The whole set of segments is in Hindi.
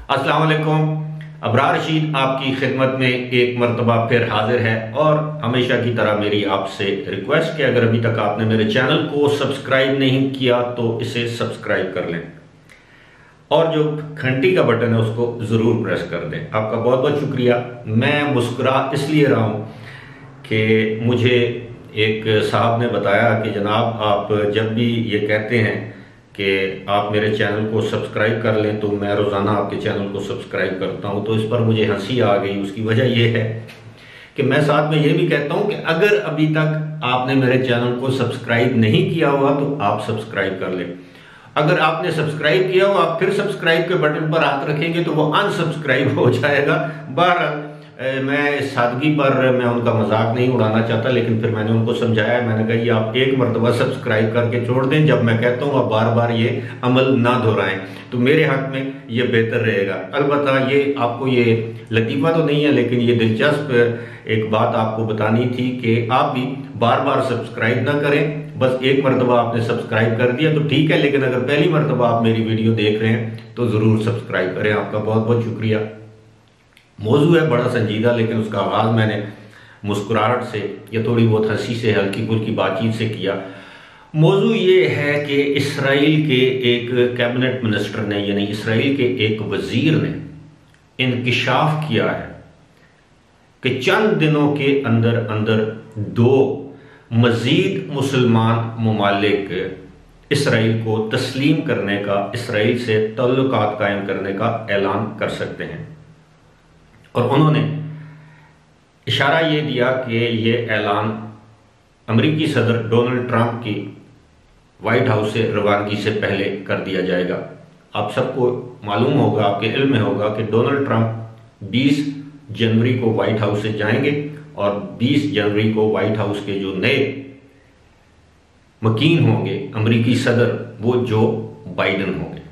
अस्सलाम वालेकुम। अबरार रशीद आपकी खिदमत में एक मरतबा फिर हाजिर है और हमेशा की तरह मेरी आपसे रिक्वेस्ट कि अगर अभी तक आपने मेरे चैनल को सब्सक्राइब नहीं किया तो इसे सब्सक्राइब कर लें और जो घंटी का बटन है उसको ज़रूर प्रेस कर दें। आपका बहुत बहुत शुक्रिया। मैं मुस्कुरा इसलिए रहा हूँ कि मुझे एक साहब ने बताया कि जनाब आप जब भी ये कहते हैं कि आप मेरे चैनल को सब्सक्राइब कर लें तो मैं रोज़ाना आपके चैनल को सब्सक्राइब करता हूं, तो इस पर मुझे हंसी आ गई। उसकी वजह यह है कि मैं साथ में ये भी कहता हूं कि अगर अभी तक आपने मेरे चैनल को सब्सक्राइब नहीं किया हुआ तो आप सब्सक्राइब कर लें। अगर आपने सब्सक्राइब किया हो आप फिर सब्सक्राइब के बटन पर हाथ रखेंगे तो वो अनसब्सक्राइब हो जाएगा। बहरहाल मैं सादगी पर मैं उनका मजाक नहीं उड़ाना चाहता, लेकिन फिर मैंने उनको समझाया। मैंने कहा ये आप एक मरतबा सब्सक्राइब करके छोड़ दें, जब मैं कहता हूँ आप बार बार ये अमल ना दोहराएं तो मेरे हक में ये बेहतर रहेगा। अलबत्ता ये आपको ये लतीफ़ा तो नहीं है, लेकिन ये दिलचस्प एक बात आपको बतानी थी कि आप भी बार बार सब्सक्राइब ना करें। बस एक मरतबा आपने सब्सक्राइब कर दिया तो ठीक है, लेकिन अगर पहली मरतबा आप मेरी वीडियो देख रहे हैं तो ज़रूर सब्सक्राइब करें। आपका बहुत बहुत शुक्रिया। मौजू है बड़ा संजीदा, लेकिन उसका आगाज़ मैंने मुस्कुराहट से या थोड़ी बहुत हंसी से, हल्की फुल्की बातचीत से किया। मौजू ये है कि इसराइल के एक कैबिनेट मिनिस्टर ने यानी इसराइल के एक वजीर ने इंकिशाफ किया है कि चंद दिनों के अंदर अंदर दो मजीद मुसलमान ममालिक इसराइल को तस्लीम करने का, इसराइल से तल्लुकात कायम करने का ऐलान कर सकते हैं। और उन्होंने इशारा ये दिया कि ये ऐलान अमेरिकी सदर डोनाल्ड ट्रंप की वाइट हाउस से रवानगी से पहले कर दिया जाएगा। आप सबको मालूम होगा, आपके इल्म में होगा कि डोनाल्ड ट्रंप 20 जनवरी को वाइट हाउस से जाएंगे और 20 जनवरी को वाइट हाउस के जो नए मकीन होंगे अमेरिकी सदर, वो जो बाइडन होंगे।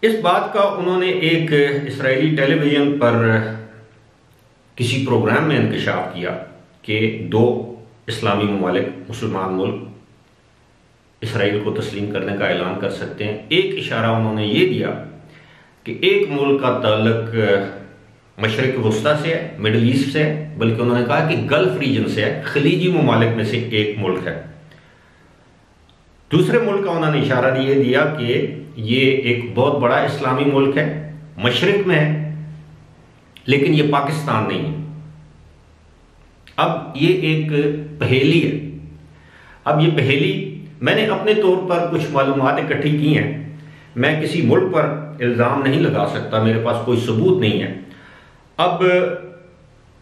इस बात का उन्होंने एक इस्राएली टेलीविज़न पर किसी प्रोग्राम में इंकशाफ किया कि दो इस्लामी ममालिक, मुसलमान मुल्क इसराइल को तस्लीम करने का ऐलान कर सकते हैं। एक इशारा उन्होंने ये दिया कि एक मुल्क का ताल्लुक मशरिक वस्ता से है, मिडल ईस्ट से है, बल्कि उन्होंने कहा कि गल्फ रीजन से है, खलीजी ममालिक में से एक मुल्क है। दूसरे मुल्क का उन्होंने इशारा ये दिया कि ये एक बहुत बड़ा इस्लामी मुल्क है, मशरिक में है, लेकिन ये पाकिस्तान नहीं है। अब ये एक पहेली है। अब ये पहेली मैंने अपने तौर पर कुछ मालूमात इकट्ठी की हैं। मैं किसी मुल्क पर इल्ज़ाम नहीं लगा सकता, मेरे पास कोई सबूत नहीं है। अब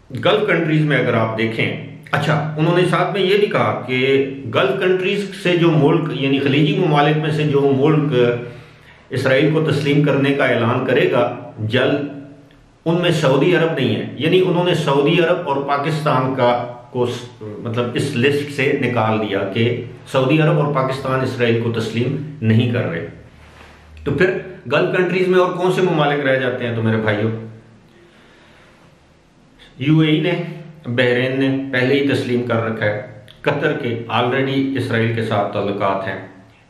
गल्फ कंट्रीज में अगर आप देखें, अच्छा उन्होंने साथ में ये भी कहा कि गल्फ कंट्रीज से जो मुल्क यानी खलीजी ममालिक में से जो मुल्क इसराइल को तस्लीम करने का ऐलान करेगा जल्द, उनमें सऊदी अरब नहीं है। यानी उन्होंने सऊदी अरब और पाकिस्तान का को मतलब इस लिस्ट से निकाल दिया कि सऊदी अरब और पाकिस्तान इसराइल को तस्लीम नहीं कर रहे। तो फिर गल्फ कंट्रीज में और कौन से ममालिक रह जाते हैं? तो मेरे भाइयों, यूएई ने, बहरीन ने पहले ही तस्लीम कर रखा है, कतर के ऑलरेडी इसराइल के साथ ताल्लुकात हैं।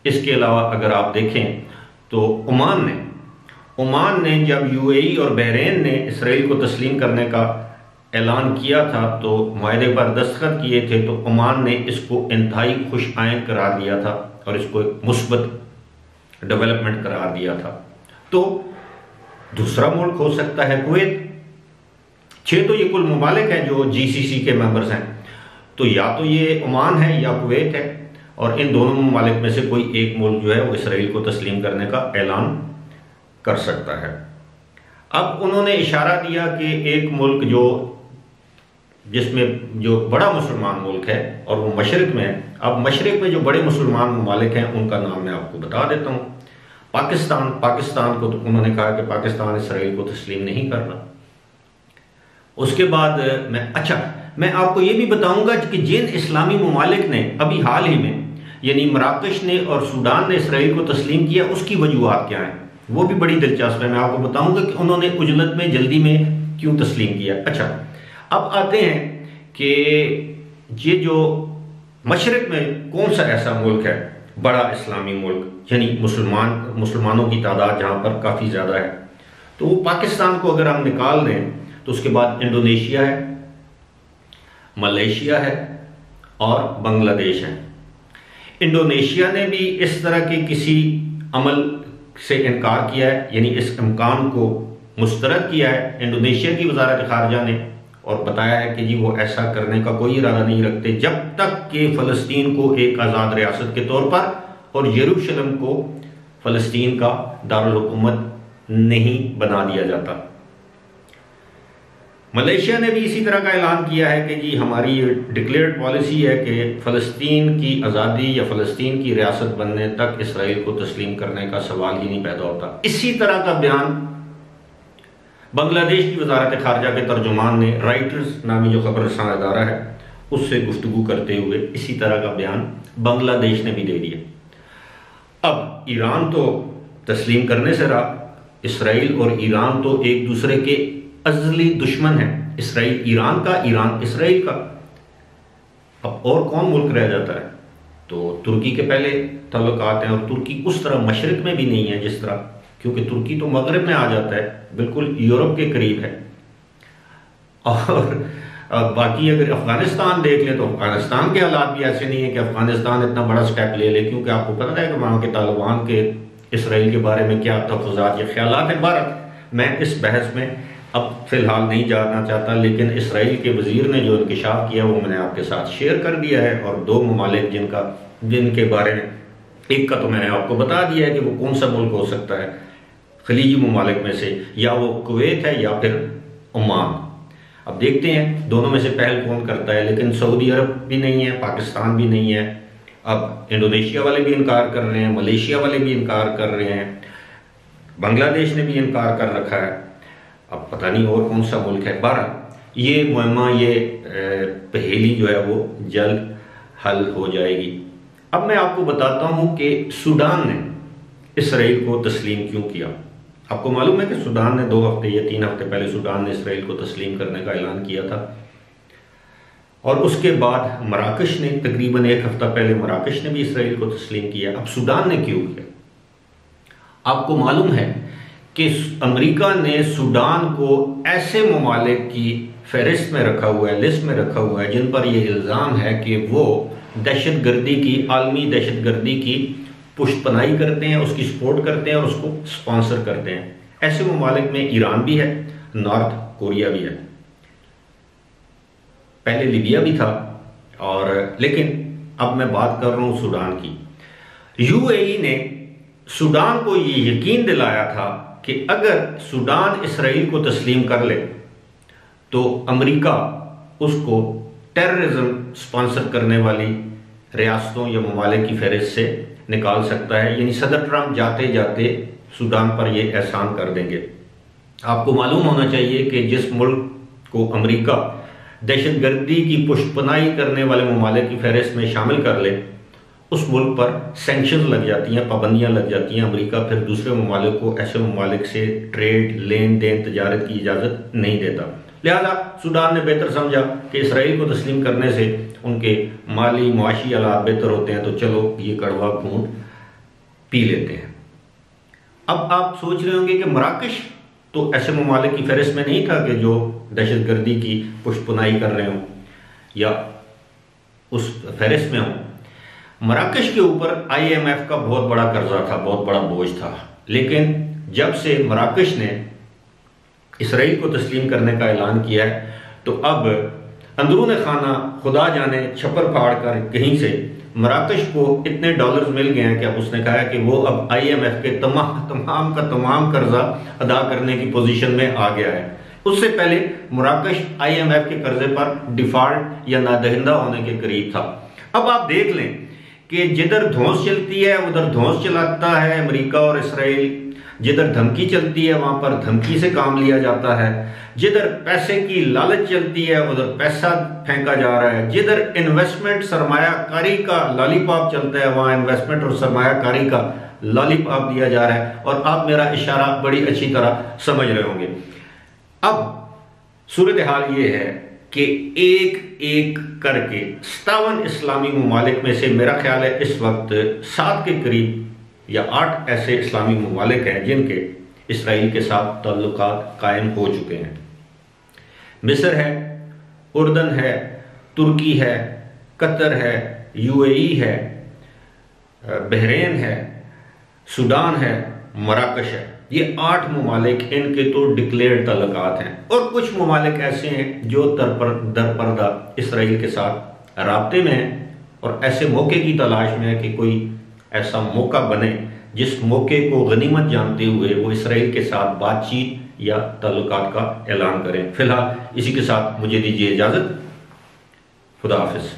इसके अलावा अगर आप देखें तो ओमान ने जब यूएई और बहरीन ने इसराइल को तस्लीम करने का ऐलान किया था तो मुआहदे पर दस्तखत किए थे, तो ओमान ने इसको इंतहाई खुश आइंद करार दिया था और इसको एक मुस्बत डेवलपमेंट करार दिया था। तो दूसरा मुल्क हो सकता है कुवैत। 6 तो ये कुल ममालिक हैं जो जीसीसी के मेंबर्स हैं, तो या तो ये ओमान है या कुवैत है, और इन दोनों ममालिक में से कोई एक मुल्क जो है वो इसराइल को तस्लीम करने का ऐलान कर सकता है। अब उन्होंने इशारा दिया कि एक मुल्क जो जिसमें जो बड़ा मुसलमान मुल्क है और वो मशरिक में है। अब मशरिक में जो बड़े मुसलमान ममालिक हैं उनका नाम मैं आपको बता देता हूँ। पाकिस्तान को तो उन्होंने कहा कि पाकिस्तान इसराइल को तस्लीम नहीं करना। उसके बाद मैं आपको ये भी बताऊंगा कि जिन इस्लामी ममालिक ने अभी हाल ही में यानी मराकश ने और सूडान ने इसराइल को तस्लीम किया, उसकी वजूहात क्या हैं, वो भी बड़ी दिलचस्प है। मैं आपको बताऊंगा कि उन्होंने उजलत में, जल्दी में क्यों तस्लीम किया। अच्छा, अब आते हैं कि ये जो मशरिक में कौन सा ऐसा मुल्क है बड़ा इस्लामी मुल्क, यानी मुसलमानों की तादाद जहाँ पर काफ़ी ज़्यादा है। तो वो पाकिस्तान को अगर हम निकाल दें तो उसके बाद इंडोनेशिया है, मलेशिया है और बांग्लादेश है। इंडोनेशिया ने भी इस तरह के किसी अमल से इनकार किया है, यानी इस इम्कान को मुस्तरद किया है इंडोनेशिया की वजारत खारजा ने, और बताया है कि जी वो ऐसा करने का कोई इरादा नहीं रखते जब तक कि फ़लस्तीन को एक आज़ाद रियासत के तौर पर और यरूशलेम को फ़लस्तीन का दारुल हुकूमत नहीं बना दिया जाता। मलेशिया ने भी इसी तरह का ऐलान किया है कि जी हमारी डिक्लेयर्ड पॉलिसी है कि फ़लस्तीन की आज़ादी या फ़लस्तीन की रियासत बनने तक इसराइल को तस्लीम करने का सवाल ही नहीं पैदा होता। इसी तरह का बयान बांग्लादेश की वजारत खारजा के तर्जुमान ने राइटर्स नामी जो खबर रसां इदारा है उससे गुफ्तगू करते हुए इसी तरह का बयान बांग्लादेश ने भी दे दिया। अब ईरान तो तस्लीम करने से रहा, इसराइल और ईरान तो एक दूसरे के अज़ली दुश्मन है, इसराइल ईरान का, ईरान इसराइल का। अब और कौन मुल्क रह जाता है? तो तुर्की के पहले ताल्लुकात हैं, और तुर्की उस तरह मशरिक में भी नहीं है जिस तरह, क्योंकि तुर्की तो मगरब में आ जाता है, बिल्कुल यूरोप के करीब है। और बाकी अगर अफगानिस्तान देख लें तो अफगानिस्तान के हालात भी ऐसे नहीं है कि अफगानिस्तान इतना बड़ा स्टेप ले ले, क्योंकि आपको पता है कि वहाँ के तालिबान के इसराइल के बारे में क्या तहफ़्फ़ुज़ात या ख्यालात हैं। भारत, मैं इस बहस में अब फिलहाल नहीं जानना चाहता, लेकिन इसराइल के वजीर ने जो इंकशाफ किया वो मैंने आपके साथ शेयर कर दिया है, और दो ममालिक जिनके बारे में, एक का तो मैंने आपको बता दिया है कि वो कौन सा मुल्क हो सकता है खलीजी ममालिक में से, या वो कुवैत है या फिर ओमान। अब देखते हैं दोनों में से पहल कौन करता है, लेकिन सऊदी अरब भी नहीं है, पाकिस्तान भी नहीं है। अब इंडोनेशिया वाले भी इनकार कर रहे हैं, मलेशिया वाले भी इनकार कर रहे हैं, बांग्लादेश ने भी इनकार कर रखा है। अब पता नहीं और कौन सा मुल्क है। बहरहाल ये मुहिमा, ये पहेली जो है वो जल्द हल हो जाएगी। अब मैं आपको बताता हूँ कि सूडान ने इसराइल को तस्लीम क्यों किया। आपको मालूम है कि सूडान ने 2 हफ्ते या 3 हफ्ते पहले सूडान ने इसराइल को तस्लीम करने का ऐलान किया था, और उसके बाद मराकश ने तकरीबन 1 हफ्ता पहले मराकश ने भी इसराइल को तस्लीम किया। अब सूडान ने क्यों किया? आपको मालूम है कि अमेरिका ने सूडान को ऐसे ममालिक की फहरिस्त में रखा हुआ है, लिस्ट में रखा हुआ है, जिन पर यह इल्ज़ाम है कि वो दहशतगर्दी की, आलमी दहशतगर्दी की पुष्टपनाही करते हैं, उसकी सपोर्ट करते हैं और उसको स्पॉन्सर करते हैं। ऐसे ममालिक में ईरान भी है, नॉर्थ कोरिया भी है, पहले लीबिया भी था, और लेकिन अब मैं बात कर रहा हूं सूडान की। यूएई ने सूडान को ये यकीन दिलाया था कि अगर सूडान इसराइल को तस्लीम कर ले तो अमेरिका उसको टेररिज्म स्पॉन्सर करने वाली रियासतों या ममालिक की फहरिस्त से निकाल सकता है, यानी सदर ट्रंप जाते जाते सूडान पर ये एहसान कर देंगे। आपको मालूम होना चाहिए कि जिस मुल्क को अमेरिका दहशतगर्दी की पुष्टपनाही करने वाले ममालिक की फहरिस्त में शामिल कर ले, उस मुल्क पर सैंक्शन लग जाती हैं, पाबंदियां लग जाती हैं। अमेरिका फिर दूसरे ममालिक को ऐसे ममालिक से ट्रेड, लेन देन, तजारत की इजाज़त नहीं देता। लिहाजा सूडान ने बेहतर समझा कि इसराइल को तस्लीम करने से उनके माली मुआशी हालात बेहतर होते हैं, तो चलो ये कड़वा खून पी लेते हैं। अब आप सोच रहे होंगे कि मराकश तो ऐसे ममालिक की फहरिस्त में नहीं था कि जो दहशतगर्दी की पुष्टपनाही कर रहे हों या उस फहरिस्त में हों। मराकश के ऊपर IMF का बहुत बड़ा कर्जा था, बहुत बड़ा बोझ था, लेकिन जब से मराकश ने इसराइल को तस्लीम करने का ऐलान किया है तो अब अंदरून खाना खुदा जाने छप्पर फाड़ कर कहीं से मराकश को इतने डॉलर्स मिल गए हैं कि अब उसने कहा है कि वो अब IMF के तमाम कर्जा अदा करने की पोजीशन में आ गया है। उससे पहले मराकश IMF के कर्जे पर डिफॉल्ट या नादहिंदा होने के करीब था। अब आप देख लें कि जिधर धौंस चलती है उधर धौंस चलाता है अमेरिका और इसराइल, जिधर धमकी चलती है वहां पर धमकी से काम लिया जाता है, जिधर पैसे की लालच चलती है उधर पैसा फेंका जा रहा है, जिधर इन्वेस्टमेंट सरमायाकारी का लॉलीपॉप चलता है वहां इन्वेस्टमेंट और सरमायाकारी का लॉलीपॉप दिया जा रहा है। और आप मेरा इशारा बड़ी अच्छी तरह समझ रहे होंगे। अब सूरत हाल ये है कि एक एक करके 57 इस्लामी ममालिक में से मेरा ख्याल है इस वक्त 7 के करीब या 8 ऐसे इस्लामी ममालिक हैं जिनके इसराइल के साथ ताल्लुकात कायम हो चुके हैं। मिस्र है, उर्दन है, तुर्की है, कतर है, यूएई है, बहरेन है, सूडान है, मराकश है। ये 8 ममालिक इनके तो डिक्लेयर्ड ताल्लुकात हैं और कुछ ममालिक ऐसे हैं जो दरपर्दा इसराइल के साथ राब्ते में हैं और ऐसे मौके की तलाश में है कि कोई ऐसा मौका बने जिस मौके को गनीमत जानते हुए वो इसराइल के साथ बातचीत या ताल्लुकात का ऐलान करें। फिलहाल इसी के साथ मुझे दीजिए इजाज़त। खुदा हाफिज।